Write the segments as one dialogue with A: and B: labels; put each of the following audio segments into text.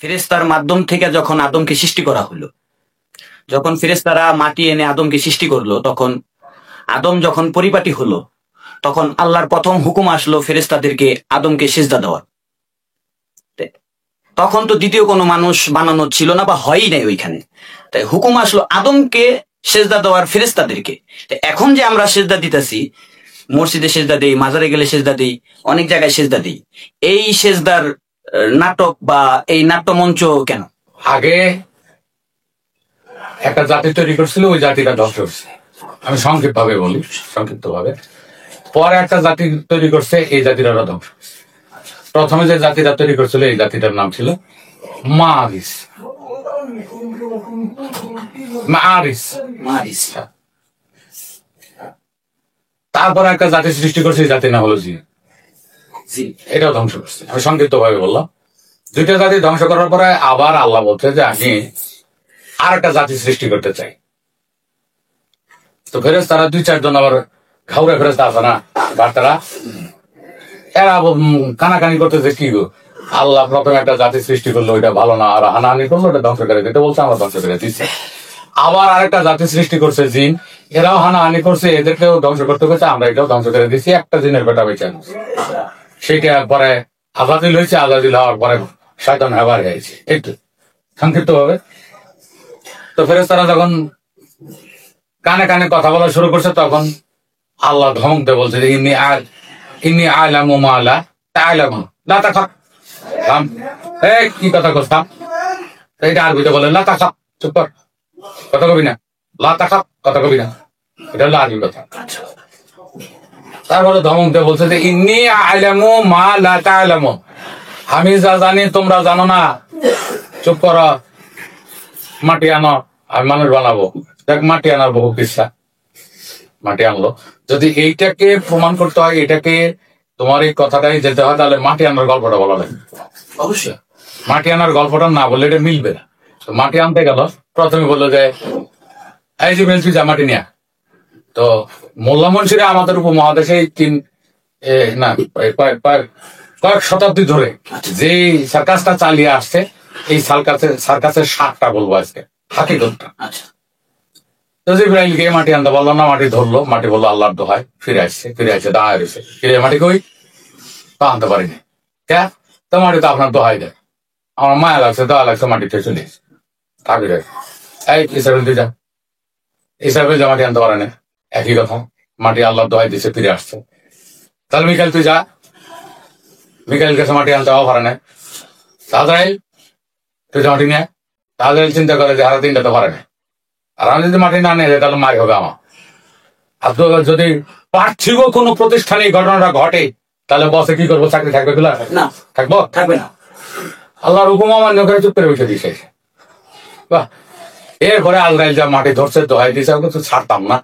A: ফেরেশতার মাধ্যম থেকে যখন আদমকে সৃষ্টি করা হলো, যখন ফেরেশতারা মাটি এনে আদমকে সৃষ্টি করলো, তখন আদম যখন পরিপাটি হলো, তখন আল্লাহর প্রথম হুকুম আসলো ফেরেশতাদেরকে আদমকে সিজদা দেওয়ার। তখন তো দ্বিতীয় কোনো মানুষ বানানো ছিল না বা হয়ই নাই ওইখানে, তাই হুকুম আসলো আদমকে সেজদা দেওয়ার ফেরেশতাদেরকে। এখন যে আমরা সেজদা দিতেছি, মসজিদে সেজদা দেই, মাজারে গেলে সেজদা দেই, অনেক জায়গায় সেজদা দিই, এই সেজদার নাটক বা এই নাট্যমঞ্চ কেন?
B: আগে একটা জাতি তৈরি করছিল, ওই জাতিটা ধ্বংস হচ্ছে। আমি সংক্ষিপ্ত ভাবে বলি, সংক্ষিপ্ত ভাবে। পরে একটা জাতি তৈরি করছে, এই জাতিটা ধ্বংস হচ্ছে। প্রথমে যে জাতিটা তৈরি করছিল, এই জাতিটার নাম ছিল মারিস। তারপরে একটা জাতি সৃষ্টি করছে, এই জাতির নাম হলো জিন। এটাও ধ্বংস করছে। আমি সংক্ষিপ্ত ভাবে বললাম। দুইটা জাতি ধ্বংস করার পরে আবার আল্লাহ বলছে যে আমি আর একটা জাতি সৃষ্টি করতে চাই। তো ফেরেশতারা দুই চারজন আবার ঘাউরে ফেরেশতা আছে না, বার্তারা, এরা কানাকানি করতেছে, কি গো আল্লাহ প্রথমে একটা জাতি সৃষ্টি করলো, ওইটা ভালো না, আর হানাহানি করলো, ওটা ধ্বংস করে দিতে বলছে, আমরা ধ্বংস করে দিচ্ছি। আবার আরেকটা জাতি সৃষ্টি করছে জিন, এরাও হানাহানি করছে, এদেরকেও ধ্বংস করতে করছে, আমরা এটাও ধ্বংস করে দিচ্ছি। একটা জিনের বেটা বেঁচে সেইটা পরে আজাদিল হয়েছে, আজাদিল হওয়ার পরে শয়তান হেবার হয়েছে। একটু সংক্ষিপ্ত ভাবে। তো ফেরেশতারা যখন কানে কানে কথা বলা শুরু করছে, তখন আল্লাহ ধমক দিয়ে বলছে যে ইন্নি আলামু মা লা তা'লামুন, লা তাখাফ। কি কথা করতাম, এটা আরবিতে বলে লা তাখাফ, চুপ কর, কথা কবি না, লা তাখাফ, কথা কবি না, এটা হলো আরবি কথা। তারপরে ধমক দিয়ে বলছে যে ইন্নি আলামু মা লা তা'লামুন, আমি যা জানি তোমরা জানো না, চুপ কর, মাটি আনো, আমি মানুষ বানাবো। দেখ, মাটি আনার বহু কিচ্ছা, মাটি আনলো। যদি এইটাকে প্রমাণ করতে হয়, এটাকে তোমার এই কথাটাই যেতে হয়, তাহলে মাটি আনার গল্পটা বলা লাগবে। অবশ্যই মাটি আনার গল্পটা না বললে এটা মিলবে না। তো মাটি আনতে গেল, প্রথমে বললো যে এই যে মিলছি যা মাটি নিয়া। তো মোল্লা মুন্সিরা আমাদের উপমহাদেশে কয়েক শতাব্দী ধরে যে সার্কাসটা চালিয়ে আসছে, এই সার্কাসের সারটা বলবো আজকে, হাকিকতটা। তো জিবরাইল গিয়ে মাটি আনতে বললো না, মাটি ধরলো, মাটি বললো আল্লাহর দোহাই, ফিরে আসছে দাঁড়ায় রয়েছে, ফিরে মাটি কই, তা আনতে পারিনি। কে? তো মাটি তো আপনার দোহাই দেয়, আমার মায়া লাগছে, দোয়া লাগছে, মাটিতে চলে এসেছে। থাকি রে, এই ইসরায়েল তুই যা, ইসরায়েল যা, মাটি আনতে পারে না। একই কথা, মাটি আল্লাহর দোহাই দিচ্ছে, ফিরে আসছে। তাহলে মিকাইল তুই যা, মিকাইল কাছে মাটি আনতে পারে না। আজরাইল তুই যা, মাটি নিয়ে। আজরাইল চিন্তা করে যে হারা দিনটা তো পারে না, আর আমি যদি মাটি না নিয়ে যাই তাহলে মারি হবে আমার। আর যদি পার্থিব কোনো প্রতিষ্ঠানে এই ঘটনাটা ঘটে, তাহলে বসে কি করবো, চাকরি থাকবে না, থাকবো, থাকবে না। আল্লাহর হুকুম অমান্য করে চুপ করে বসে দিয়েছে। বাহ, এরপরে আজরাইল যা মাটি ধরছে, দোহাই দিয়েছে, কিছু ছাড়তাম না,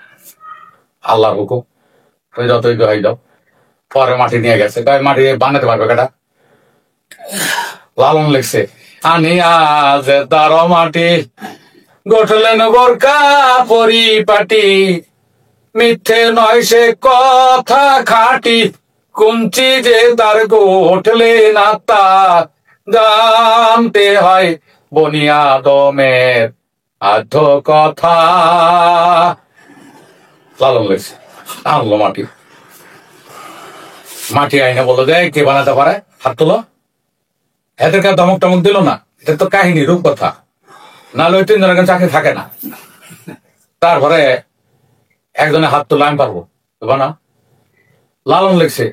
B: আল্লাহর হুকুম, তুই যতই দোহাই দাও। পরে মাটি নিয়ে গেছে, মাটি বানাতে পারবে কেটা? লালন লিখছে আনি আজ তার মাটি গঠলেন বোরকা পরিপাটি, মিথ্যে নয় সে কথা খাঁটি, কুঞ্চি যে তার গঠলে না তা জানতে হয় বনি আদমের আধ কথা। লালন লিখছে। আনলো মাটি, মাটি আইনে বললো যে কে বানাতে পারে, হাত তোলো। এদেরকে ধমক টমক দিল না, এটা তো কাহিনী, রূপ কথা, নাহলে ওই তিনজনের চাকরি থাকে না। তারপরে একজনে হাত তোলা, আমি পারবো না। লালন লিখছে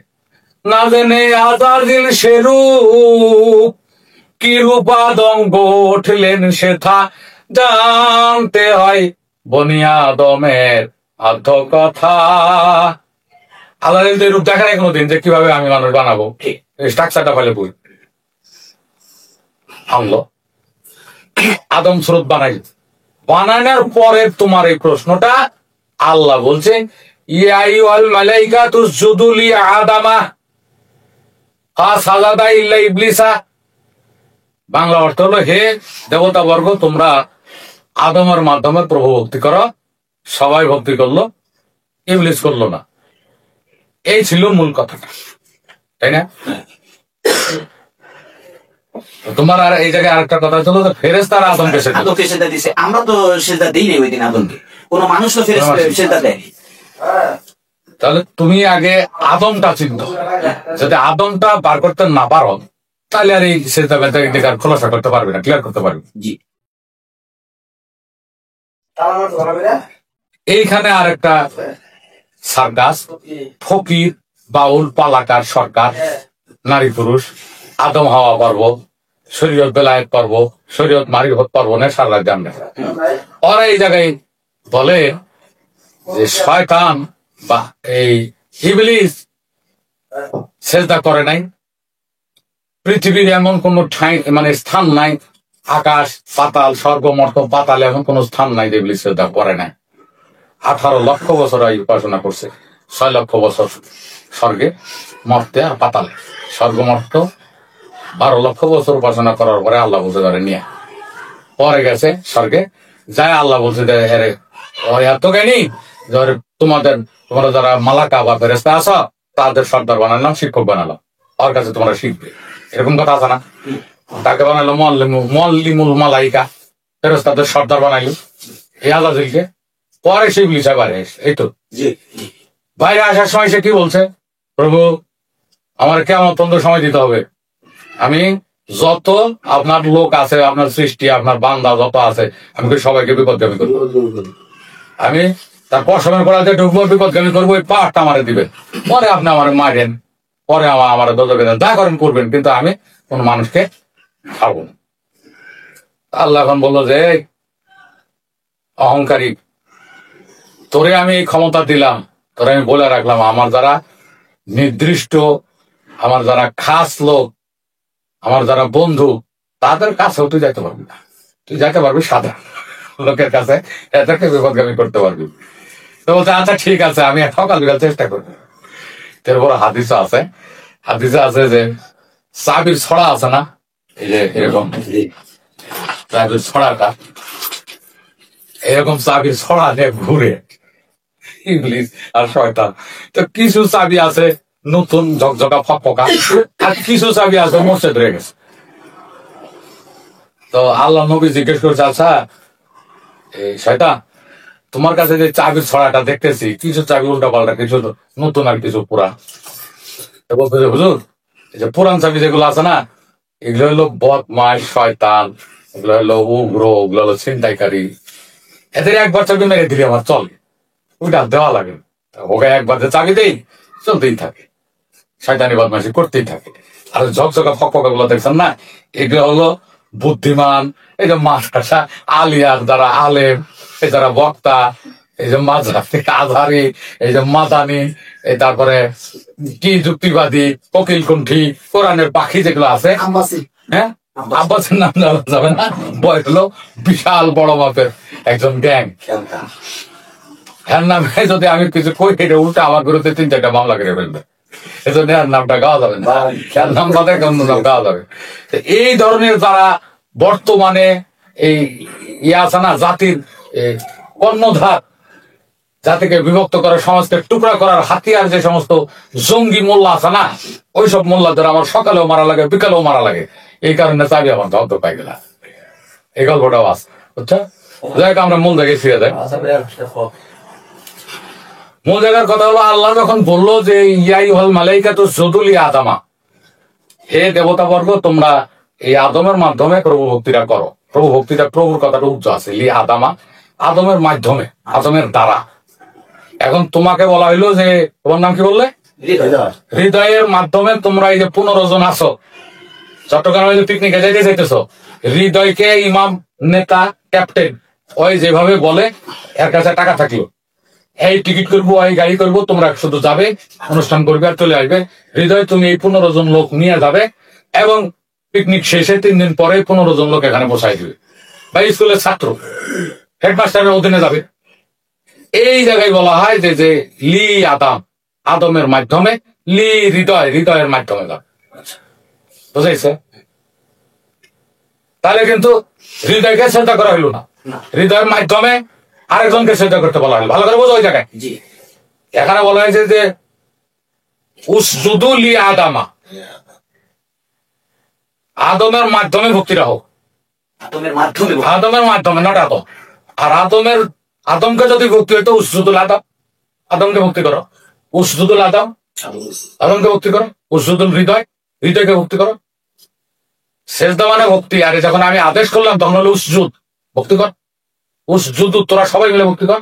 B: না জেনে আজাদিল সে রূপ, কি রূপ আদম গঠলেন সেথা জানতে হয় বনি আদমের আধ কথা। আল্লাহ রূপ দেখা নাই কোনোদিন যে কিভাবে আমি মানুষ বানাবো, স্ট্রাকচারটা পাইলে বই আনলো, আদম স্রোত বানানোর পরে তোমার এই প্রশ্নটা, আল্লাহ বলছে ইয়া আইয়ুহাল মালাইকাতু উসজুদু লি আদামা ফাসাজাদা ইল্লা ইবলিসা। বাংলা অর্থ হলো হে দেবতা বর্গ, তোমরা আদমের মাধ্যমে প্রভু ভক্তি করো। সবাই ভক্তি করলো, ইবলিস করলো না। এই ছিল মূল কথাটা, তাই না? তোমার আর এই জায়গায় আরেকটা কথা ছিল যে ফেরেশতারা আদমকে
A: সেজদা দিছে, আমরা তো সেজদা দিই নাই ওই দিন আদমকে, কোন মানুষ তো সেজদা দেয়নি।
B: তাহলে তুমি আগে আদমটা চিন্তা, যদি আদমটা বার করতে না পারো তাহলে আর এই সেজদা বেদার খোলাসা করতে পারবে না, ক্লিয়ার করতে পারবে।
A: জি।
B: এইখানে আরেকটা সার্কাস, ফকির, বাউল, পালাকার, সরকার, নারী পুরুষ, আদম হাওয়া পর্ব, শরীয়ত বেলায়েত পর্ব, শরীয়ত মারিফত পর্ব, নেশার জান। ওরা এই জায়গায় বলে যে শয়তান বা এই ইবলিস সেজদা করে নাই, পৃথিবীর এমন কোন ঠাঁই মানে স্থান নাই, আকাশ পাতাল স্বর্গ মর্ত পাতাল এমন কোন স্থান নাই যে ইবলিস সেজদা করে নাই। 18 লক্ষ বছর উপাসনা করছে, 6 লক্ষ বছর স্বর্গে মর্তে আর পাতালে, স্বর্গ মর্ত 12 লক্ষ বছর উপাসনা করার পরে আল্লাহ বলছে ধরে নিয়ে পরে গেছে স্বর্গে যায়। আল্লাহ বলছে এত জ্ঞানী তোমরা যারা মালাকা বা ফেরেশতা আছো তাদের সর্দার বানালাম, শিক্ষক বানালাম, ওর কাছে তোমরা শিখবে, এরকম কথা আছে না? তাকে বানালো মুআল্লিমুল মালাইকা, ফেরেশতাদের সর্দার বানাইলো এই আজাজিলকে। পরে সেই ইবলিস বাইরে এই তো বাইরে আসার সময় সে কি বলছে, প্রভু আমার কেমন পর্যন্ত সময় দিতে হবে, আমি যত আপনার লোক আছে, আপনার সৃষ্টি, আপনার বান্দা যত আছে, আমি সবাইকে বিপদগামী করবো, আমি তারপর সময় করাতে ঢুকবো, বিপদগামী করবো, ওই পাঠটা আমারে দিবেন, পরে আপনি আমার মারেন, পরে আমার দোজখে দেন, যা করেন করবেন, কিন্তু আমি কোন মানুষকে ছাড়বো না। আল্লাহ এখন বললো যে অহংকারী, তোরে আমি এই ক্ষমতা দিলাম, তোরে আমি বলে রাখলাম, আমার যারা নির্দিষ্ট, আমার যারা খাস লোক, আমার যারা বন্ধু, তাদের কাছেও তুই যাইতে পারবি না, তুই যাইতে পারবি সাধারণ লোকের কাছে, এদেরকে বিপদগামী করতে পারবি। তো বলছে আচ্ছা ঠিক আছে, আমি সকাল বিকাল চেষ্টা করবো। এরপর হাদিসে আছে যে চাবির ছড়া আছে না, এই যে এরকম চাবির ছড়াটা, এরকম চাবির ছড়া নিয়ে ঘুরে ইবলিস আর শয়তান। তো কিছু চাবি আছে নতুন ঝকঝকা ফকফকা, আর কিছু চাবি আছে মরচে ধরে গেছে। তো আল্লাহ নবী জিজ্ঞেস করছে, আচ্ছা এই শয়তান, তোমার কাছে যে চাবির ছড়াটা দেখতেছি, কিছু চাবি উল্টা পাল্টা, কিছু নতুন আর কিছু পুরান। বলতে যে হুজুর, এই যে পুরান চাবি যেগুলো আছে না, এগুলো হলো বদমাশ, শয়তান, এগুলো হলো উগ্র, ওগুলো হলো ছিনতাইকারী, এদের একবার চাবি মেরে দিলে আমার চলে, ওইটা দেওয়া লাগে, ওকে একবার যে চাবি দেই চলতেই থাকে, শয়তানি বদমাশি করতেই থাকে। আর ঝকঝকা ফকফকা গুলো দেখছেন না, এগুলো হলো বুদ্ধিমান, এই যে মাদ্রাসা আলিয়ার যারা আলেম, এই যারা বক্তা, এই যে মাঝহারি আজহারি, এই যে মাদানি, এই তারপরে কি যুক্তিবাদী, কোকিল কুণ্ঠি, কোরআনের পাখি যেগুলো আছে, হ্যাঁ আব্বাসের নাম জানা যাবে না, বয় হলো বিশাল বড় মাপের একজন গ্যাং। হ্যার নামে যদি আমি কিছু কই, এটা উল্টা আমার বিরুদ্ধে 3-4টা মামলা করে ফেলবে, এজন্য আর নামটা গাওয়া যাবে না, খেয়াল নাম বাদে অন্য নাম গাওয়া যাবে। এই ধরনের যারা বর্তমানে এই আছে না, জাতির কর্ণধার, জাতিকে বিভক্ত করে সমাজকে টুকরা করার হাতিয়ার যে সমস্ত জঙ্গি মোল্লা আছে না, ওইসব মোল্লাদের আমার সকালেও মারা লাগে, বিকালেও মারা লাগে, এই কারণে চাবি আমার ধর পাই গেল। এই গল্পটাও আছে, বুঝছো? যাই হোক, আমরা মূল জায়গায় ফিরে যাই। মূল জায়গার কথা হলো, আল্লাহ যখন বললো যে ইয়াই হল মালাইকা তো যদুলি আদামা, হে দেবতা বর্গ, তোমরা এই আদমের মাধ্যমে প্রভু ভক্তিটা করো। প্রভু ভক্তিটা, প্রভুর কথাটা উচ্চ আছে, লি আদামা, আদমের মাধ্যমে, আদমের দ্বারা। এখন তোমাকে বলা হইলো যে, তোমার নাম কি বললে? হৃদয়ের মাধ্যমে তোমরা এই যে 15 জন আছো, চট্টগ্রামে যে পিকনিকে যাইতে চাইতেছো, হৃদয়কে ইমাম, নেতা, ক্যাপ্টেন, ওই যেভাবে বলে, এর কাছে টাকা থাকলো, এই টিকিট করবো, এই গাড়ি করবো, তোমরা শুধু যাবে, অনুষ্ঠান করবে আর চলে আসবে। হৃদয় তুমি এই 15 জন লোক নিয়ে যাবে, এবং পিকনিক শেষে 3 দিন পরে 15 জন লোক এখানে বসাই দিবে, বা স্কুলের ছাত্র হেডমাস্টারের অধীনে যাবে। এই জায়গায় বলা হয় যে লি আদম, আদমের মাধ্যমে, লি হৃদয়, হৃদয়ের মাধ্যমে যাবে। বুঝাইছে? তাহলে কিন্তু হৃদয়কে চিন্তা করা হইল না, হৃদয়ের মাধ্যমে আরেকজনকে চিন্তা করতে বলা হলো। ভালো করে বোঝো ওই জায়গায়। এখানে বলা হয়েছে যে উসজুদু লি আদামা, আদমের মাধ্যমে ভক্তিটা হোক, আদমের মাধ্যমে নট আদম। আর আদমকে যদি ভক্তি হইতো উসজুদুল আদম, আদমকে ভক্তি করো, উসজুদুল আদম, আদমকে ভক্তি করো, উসজুদুল হৃদয়, হৃদয়কে ভক্তি করো। সেজদা মানে ভক্তি। আর যখন আমি আদেশ করলাম তখন হলো উসজুদ, ভক্তি কর, উসজুদ, তোরা সবাই মিলে ভক্তি কর।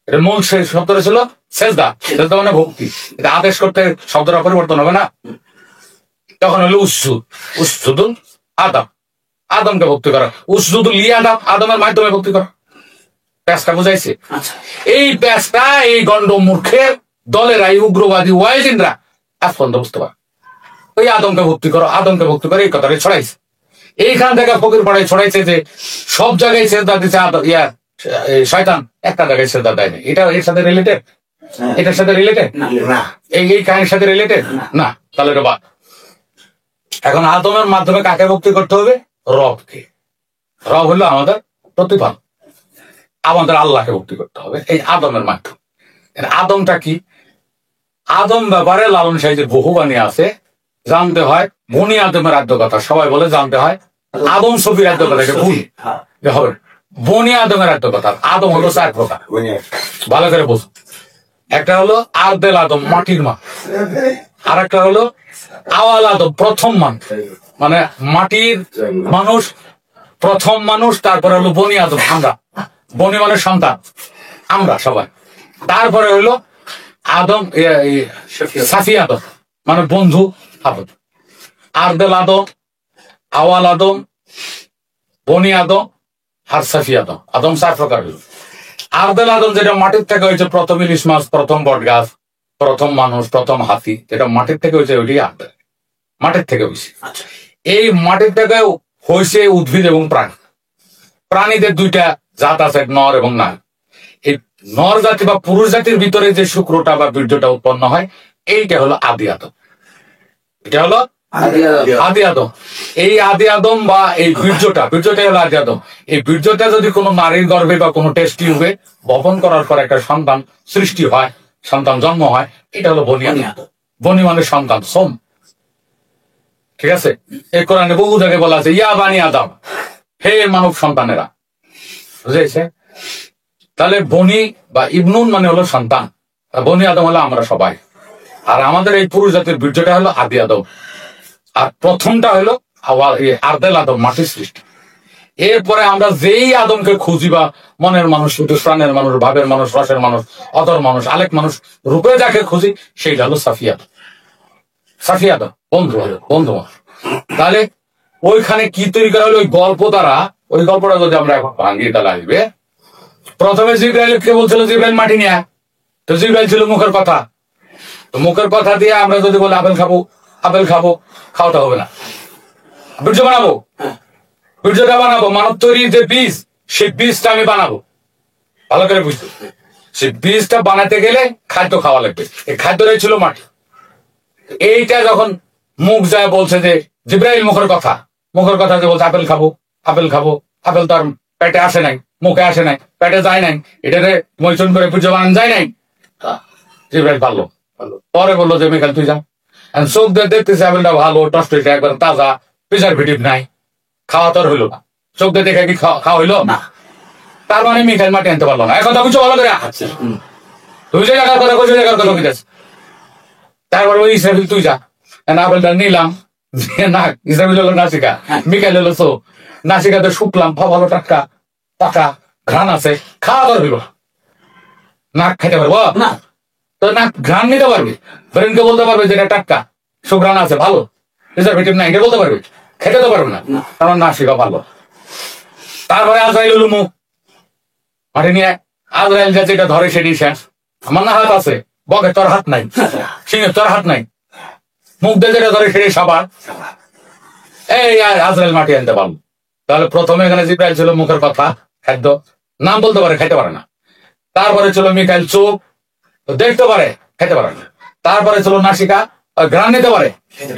B: এটা মূল সেই শব্দটা ছিল সেজদা, সেজদা মানে ভক্তি। এটা আদেশ করতে শব্দটা পরিবর্তন হবে না, তখন হলো উসজুদ, উসজুদুল আদম, আদমকে ভক্তি করা। উসজুদুল আদম, আদমের মাধ্যমে ভক্তি করা। প্যাসটা বুঝাইছে? এই প্যাসটা এই গন্ড মূর্খের দলের এই উগ্রবাদী ওয়াইজিনরা আজ পর্যন্ত বুঝতে পারে। ওই আদমকে ভক্তি করো, আদমকে ভক্তি করে এই কথাটা ছড়াইছে। এইখান থেকে ফকির পাড়ায় ছড়াইছে যে সব জায়গায় সেজদা দিচ্ছে শয়তান, একটা জায়গায় সেজদা দেয় না। এটা এর সাথে রিলেটেড? এটার সাথে রিলেটেড? এই কাহিনীর সাথে রিলেটেড না। তাহলে এটা বাদ। এখন আদমের মাধ্যমে কাকে ভক্তি করতে হবে? রবকে। রব হলো আমাদের প্রতিপালক, আমাদের আল্লাহকে ভক্তি করতে হবে এই আদমের মাধ্যমে। আদমটা কি? আদম ব্যাপারে লালন সাহিত্যের বহু বাণী আছে। জানতে হয় বনি আদমের আদ্য কথা, সবাই বলে জানতে হয় আদম ছবির আদ্য কথা, ভুল হবে। বনি আদমের আদ্য কথা। আদম হলো 4 প্রকার, ভালো করে বুঝুন। একটা হলো আরদেল আদম, মাটির মা। আর একটা হলো আওয়াল আদম, প্রথম মানুষ, মানে মাটির মানুষ, প্রথম মানুষ। তারপরে হলো বনি আদম, আমরা। বনি মানে সন্তান, আমরা সবাই। তারপরে হলো আদম, সাফি আদম মানে বন্ধু আদম। আরদেল আদম, আওয়াল আদম, বনি আদম আর সাফি আদম। আদম 4 প্রকার হলো। আরদেল আদম যেটা মাটির থেকে হয়েছে, প্রথম ইলিশ মাছ, প্রথম বট গাছ, প্রথম মানুষ, প্রথম হাতি, যেটা মাটির থেকে হয়েছে, ওইটি আরদেল, মাটির থেকে হয়েছে। এই মাটির থেকে হয়েছে উদ্ভিদ এবং প্রাণী। প্রাণীদের 2টা জাত আছে, নর এবং নারী। এই নর জাতি বা পুরুষ জাতির ভিতরে যে শুক্রটা বা বীর্যটা উৎপন্ন হয়, এইটা হলো আদি আদম। এটা হলো আদি আদম। এই আদি আদম বা এই বীর্যটা হলো আদি আদম। এই বীর্যটা যদি কোনো নারীর গর্ভে বা কোনো টেস্ট টিউবে বপন করার পর একটা সন্তান সৃষ্টি হয়, সন্তান জন্ম হয়, এটা হলো বনি আদম। বনি মানে সন্তান, সোম। ঠিক আছে? এই কোরআনে বহু জায়গায় বলা আছে, ইয়া বানি আদম, হে মানব সন্তানেরা। বুঝেছে? তাহলে বনি বা ইবনুন মানে হলো সন্তান, বনি আদম হলো আমরা সবাই। আর আমাদের এই পুরুষ জাতির বীর্যটা হলো আদি আদম। আর প্রথমটা হলো আরদেল আদম, মাটির সৃষ্টি। এরপরে আমরা যেই আদমকে খুঁজি, বা মনের মানুষ, শুধু প্রাণের মানুষ, ভাবের মানুষ, রসের মানুষ, অদর মানুষ, আলেক মানুষ রূপে যাকে খুঁজি, সেইটা হলো সাফি আদম। সাফি আদম বন্ধু হলো, বন্ধু মানুষ। তাহলে ওইখানে কি তৈরি করা হলো? ওই গল্প দ্বারা, ওই গল্পটা যদি আমরা এখন ভাঙি, তাহলে আসবে। প্রথমে জিব্রাইলকে বলছিল জিব্রাইল মাটি নিয়ে, তো জিব্রাইল ছিল মুখের কথা। তো মুখের কথা দিয়ে আমরা যদি বলি আপেল খাবো, আপেল খাবো, খাওয়াতে হবে না। বীর্য বানাবো, বীর্যটা বানাবো, মানব তৈরির যে বীজ, সেই বীজটা আমি বানাবো। ভালো করে বুঝতে, সেই বীজটা বানাতে গেলে খাদ্য খাওয়া লাগবে। এই খাদ্যটাই ছিল মাটি। এইটা যখন মুখ যায় বলছে যে জিব্রাইল মুখের কথা যে বলছে আপেল খাবো, আপেল খাবো, আপেল তো আর পেটে আসে নাই, মুখে আসে নাই, পেটে যায় নাই, এটাতে মৈথুন করে বীর্য বানানো যায় নাই। জিব্রাইল পারলো। পরে বললো যে মিকাইল তুই যা। চোখ দিয়ে দেখতেছে আপেলটা ভালো, টস্ট, একবার তাজা, প্রিজারভেটিভ নাই, খাওয়া তো আর হইলো না। চোখ দিয়ে দেখে কি খাওয়া হইলো না? তার মানে মিকাইল মাটি আনতে পারলো না। এখন বুঝছো ভালো করে? তুই যে জায়গার কথা কইছো, জায়গার কথা কইতেছ। তারপর ওই ইসরাফিল তুই যা, আপেলটা নিলাম, না ইসরাফিল হলো নাসিকা, মিকাইল হলো চোখ। নাসিকাতে শুকলাম, ভালো টাটকা, পাকা, ঘ্রাণ আছে, খাওয়া তো হইলো নাক খাইতে পারবো না। তো না ঘ্রাণ নিতে পারবে, ব্রেনকে বলতে পারবে যেটা টাটকা, সুঘ্রাণ আছে, ভালো, প্রিজারভেটিভ নাই, এটা বলতে পারবে, খেতে তো পারবে না, কারণ নাসিকা ভালো। তারপরে আজরাইল হলো মুখ, মাঠে নিয়ে আজরাইল যা যেটা ধরে সেটি শেষ। আমার না হাত আছে, বকে তোর হাত নাই, সিংহে তোর হাত নাই, মুখ দিয়ে যেটা ধরে সেটি সাবান। এই আজরাইল মাটি আনতে পারলো। তাহলে প্রথমে এখানে জিব্রাইল ছিল মুখের কথা, খাদ্য, নাম বলতে পারে, খাইতে পারে না। তারপরে ছিল মিকাইল চোখ, দেখতে পারে, খেতে পারে না। তারপরে ছিল নাসিকা, ঘ্রাণ নিতে পারে,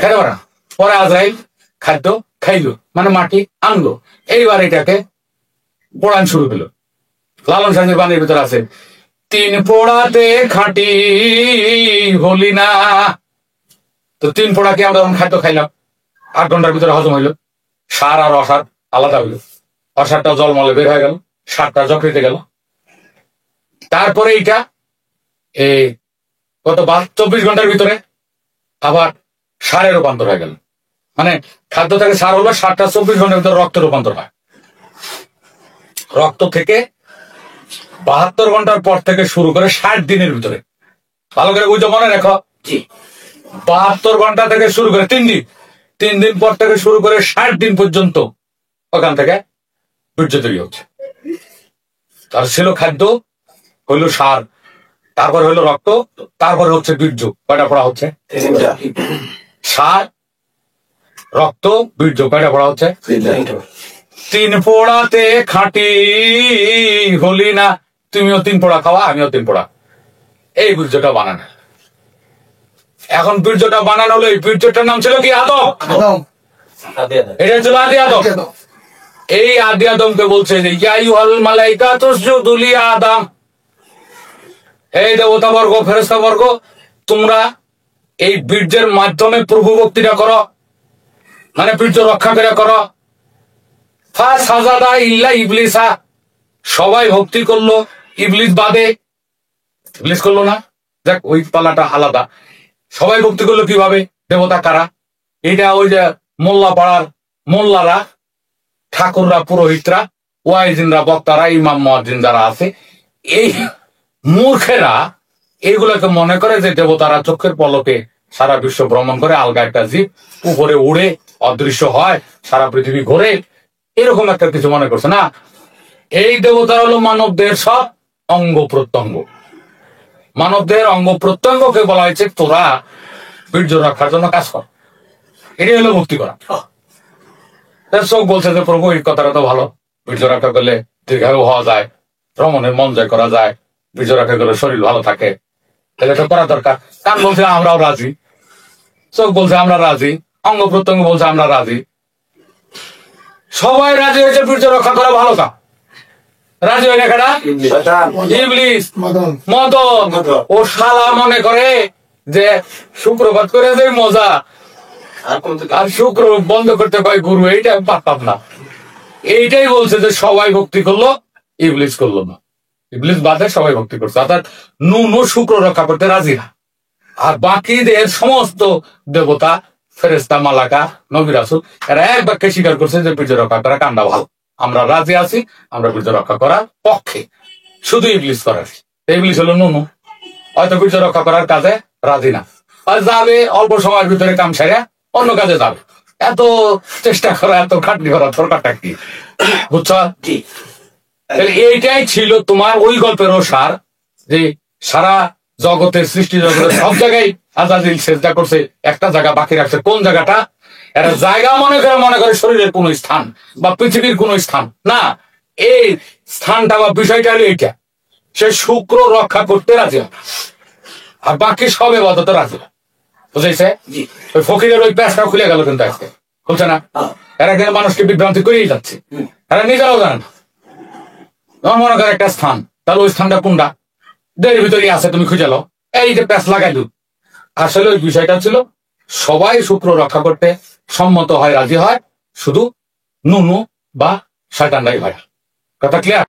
B: খেতে পারে না। পরে আজরাইল খাদ্য খাইলো, মানে মাটি আনলো। এইবার এটাকে পোড়ান শুরু হলো। লালন সাহেবের বাণীর ভিতরে আছে, 3 পোড়াতে খাঁটি হলি না। তো 3 পোড়াকে আমরা খাদ্য খাইলাম, 8 ঘন্টার ভিতরে হজম হইলো, সার আর অসার আলাদা হইলো, অসারটা জলমলে বের হয়ে গেল, সারটা যকৃতে গেল। তারপরে এইটা এই কত 24 ঘন্টার ভিতরে আবার সারে রূপান্তর হয়ে গেল। মানে খাদ্য থেকে সার হলো, সারটা 24 ঘন্টার ভিতরে রক্তে রূপান্তর হয়। রক্ত থেকে 72 ঘন্টার পর থেকে শুরু করে 60 দিনের ভিতরে, ভালো করে বুঝে মনে রেখো, 72 ঘন্টা থেকে শুরু করে 3 দিন পর থেকে শুরু করে 60 দিন পর্যন্ত ওখান থেকে বীর্য তৈরি হচ্ছে। তার ছিল খাদ্য, হইলো সার, তারপরে হইলো রক্ত, তারপরে হচ্ছে বীর্য। কয়টা পড়া হচ্ছে? সার, রক্ত, বীর্য। কয়টা পড়া হচ্ছে? 3 পোড়াতে খাঁটি হলি না। তুমিও 3 পোড়া খাওয়া, আমিও 3 পোড়া। এই বীর্যটা বানানো। এখন বীর্যটা বানানো হলো, এই বীর্যটার নাম ছিল কি? আদম। এটা ছিল আদি আদম। এই আদি আদমকে বলছে যে ইয়া আইয়ুহাল মালাইকাতু উসজুদু লি আদম, এই দেবতা বর্গ, ফেরেশতা বর্গ, তোমরা এই বীর্যের মাধ্যমে প্রভু ভক্তিটা করো, মানে বীর্য রক্ষা করে করো। ফাসাজাদা ইল্লা ইবলিসা, সবাই ভক্তি করলো, ইবলিস বাদে। ইবলিস করলো না, দেখ ওই পালাটা আলাদা। সবাই ভক্তি করলো কিভাবে? দেবতা কারা? এটা ওই যে মোল্লা পাড়ার মোল্লারা, ঠাকুররা, পুরোহিতরা, ওয়াইজিনরা, বক্তারা, ইমাম মুয়াজ্জিন যারা আছে, এই মূর্খেরা এইগুলোকে মনে করে যে দেবতারা চোখের পলকে সারা বিশ্ব ভ্রমণ করে, আলগা একটা জীব, উপরে উড়ে অদৃশ্য হয়, সারা পৃথিবী ঘোরে, এরকম একটা কিছু মনে করছে না। এই দেবতারা হলো মানবদের সব অঙ্গ প্রত্যঙ্গ। মানবদের অঙ্গ প্রত্যঙ্গকে বলা হয়েছে তোরা বীর্য রক্ষার জন্য কাজ কর। এটাই হলো ভক্তি করা। চোখ বলছে যে প্রভু এই কথাটা তো ভালো, বীর্য রক্ষা করলে দীর্ঘায়ু হওয়া যায়, ভ্রমণের মন জয় করা যায়, বীর্য রক্ষা করলে শরীর ভালো থাকে, তাহলে এটা করা দরকার। কান বলছে আমরাও রাজি, চোখ বলছে আমরা রাজি, অঙ্গ প্রত্যঙ্গ বলছে আমরা রাজি, সবাই রাজি হয়েছে বীর্য রক্ষা করা ভালো কাজ। রাজি হয় না কেডা? ইবলিস, মদন। ও শালা মনে করে যে শুক্রবার করে যে মজা, আর শুক্র বন্ধ করতে কয় গুরু, এইটা আমি পারতাম না। এইটাই বলছে যে সবাই ভক্তি করলো, ইবলিস করলো না। ইবলিস বাদে সবাই ভক্তি করছে, অর্থাৎ নুনু শুক্র রক্ষা করতে রাজি না। আর বাকিদের সমস্ত দেবতা, ফেরেশতা, মালাকা, নবী রাসূল, এরা এক বাক্যে স্বীকার করছে যে বীর্য রক্ষা করা কান্ডা ভালো, আমরা রাজি আছি, আমরা বীর্য রক্ষা করার পক্ষে। শুধু ইবলিস করার, ইবলিস হলো নুনু, হয়তো বীর্য রক্ষা করার কাজে রাজি না, আর যাবে অল্প সময়ের ভিতরে কাম সেরে অন্য কাজে যাবে। এত চেষ্টা করা, এত খাটনি করার দরকারটা কি? বুঝছ? এইটাই ছিল তোমার ওই গল্পের সার, যে সারা জগতের সৃষ্টি জগতের সব জায়গায় আজাজিল সেজদা করছে, একটা জায়গা বাকি রাখছে। কোন জায়গাটা? এরা জায়গা মনে করে শরীরের কোন স্থান বা পৃথিবীর কোন স্থান না, এই স্থানটা বা বিষয়টা হলো এইটা। সে শুক্র রক্ষা করতে রাজি হয়, আর বাকি সব ইবাদতে রাজি হয়। বুঝেছে? ওই ফকিরের ওই প্যাঁচটা খুলে গেল, কিন্তু আজকে খুলছে না। এরা কিন্তু মানুষকে বিভ্রান্তি করেই যাচ্ছে, এরা নিজেরাও জানে না। মনে করে একটা স্থান, তাহলে ওই স্থানটা কোনটা? দেহের ভিতরে আছে, তুমি খুঁজে লো, এই যে প্যাঁচ লাগাই দু। আসলে ওই বিষয়টা ছিল সবাই শুক্র রক্ষা করতে সম্মত হয়, রাজি হয়, শুধু নুনু বা শয়তানরাই হয়। কথা ক্লিয়ার?